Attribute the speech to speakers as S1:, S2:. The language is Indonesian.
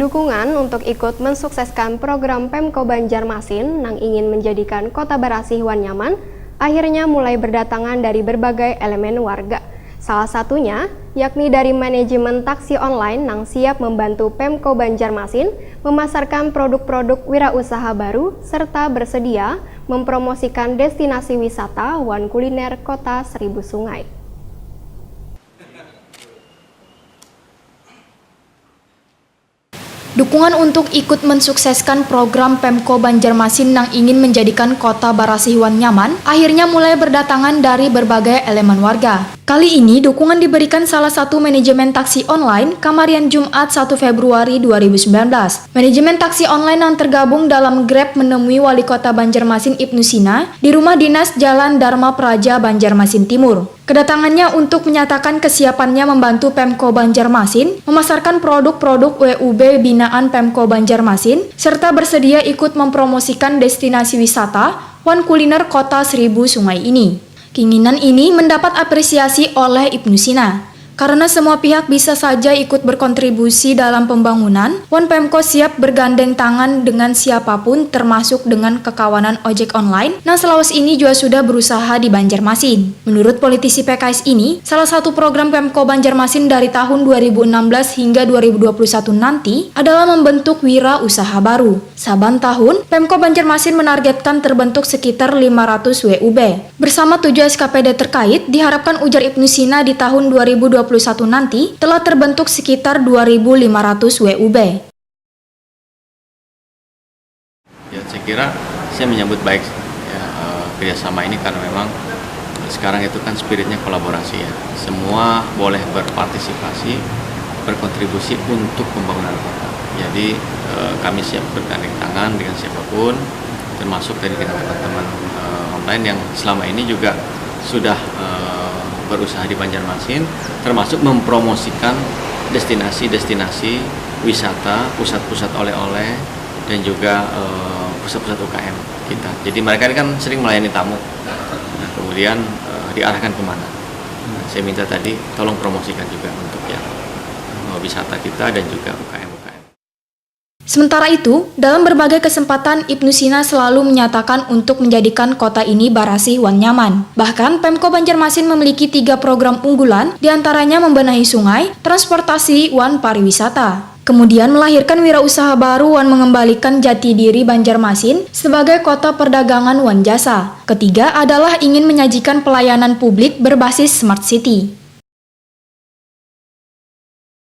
S1: Dukungan untuk ikut mensukseskan program Pemko Banjarmasin yang ingin menjadikan Kota Barasih Wan nyaman, akhirnya mulai berdatangan dari berbagai elemen warga. Salah satunya, yakni dari manajemen taksi online yang siap membantu Pemko Banjarmasin memasarkan produk-produk wirausaha baru serta bersedia mempromosikan destinasi wisata Wan Kuliner Kota Seribu Sungai.
S2: Dukungan untuk ikut mensukseskan program Pemko Banjarmasin yang ingin menjadikan Kota Barasih Wan nyaman akhirnya mulai berdatangan dari berbagai elemen warga. Kali ini dukungan diberikan salah satu manajemen taksi online Kamarian Jumat 1 Februari 2019. Manajemen taksi online yang tergabung dalam Grab menemui Wali Kota Banjarmasin Ibnu Sina di Rumah Dinas Jalan Dharma Praja Banjarmasin Timur. Kedatangannya untuk menyatakan kesiapannya membantu Pemko Banjarmasin memasarkan produk-produk WUB binaan Pemko Banjarmasin serta bersedia ikut mempromosikan destinasi wisata Wan Kuliner Kota Seribu Sungai ini. Keinginan ini mendapat apresiasi oleh Ibnu Sina. Karena semua pihak bisa saja ikut berkontribusi dalam pembangunan, Wan Pemko siap bergandeng tangan dengan siapapun termasuk dengan kekawanan ojek online yang Sulawesi ini juga sudah berusaha di Banjarmasin. Menurut politisi PKS ini, salah satu program Pemko Banjarmasin dari tahun 2016 hingga 2021 nanti adalah membentuk wira usaha baru. Saban tahun, Pemko Banjarmasin menargetkan terbentuk sekitar 500 WUB. Bersama 7 SKPD terkait, diharapkan ujar Ibnu Sina di tahun 2021 nanti telah terbentuk sekitar 2.500 WUB.
S3: Ya, saya kira saya menyambut baik ya, kerjasama ini karena memang sekarang itu kan spiritnya kolaborasi ya. Semua boleh berpartisipasi, berkontribusi untuk pembangunan kota. Jadi kami siap bergandeng tangan dengan siapapun, termasuk dari teman-teman online yang selama ini juga sudah berusaha di Banjarmasin, termasuk mempromosikan destinasi-destinasi wisata, pusat-pusat oleh-oleh, dan juga pusat-pusat UKM kita. Jadi mereka ini kan sering melayani tamu, nah, kemudian diarahkan kemana. Nah, saya minta tadi tolong promosikan juga untuk yang wisata kita dan juga UKM-UKM.
S2: Sementara itu, dalam berbagai kesempatan Ibnu Sina selalu menyatakan untuk menjadikan kota ini Barasih Wan nyaman. Bahkan Pemko Banjarmasin memiliki 3 program unggulan, diantaranya membenahi sungai, transportasi, Wan pariwisata. Kemudian melahirkan wirausaha baru Wan mengembalikan jati diri Banjarmasin sebagai kota perdagangan Wan jasa. Ketiga adalah ingin menyajikan pelayanan publik berbasis smart city.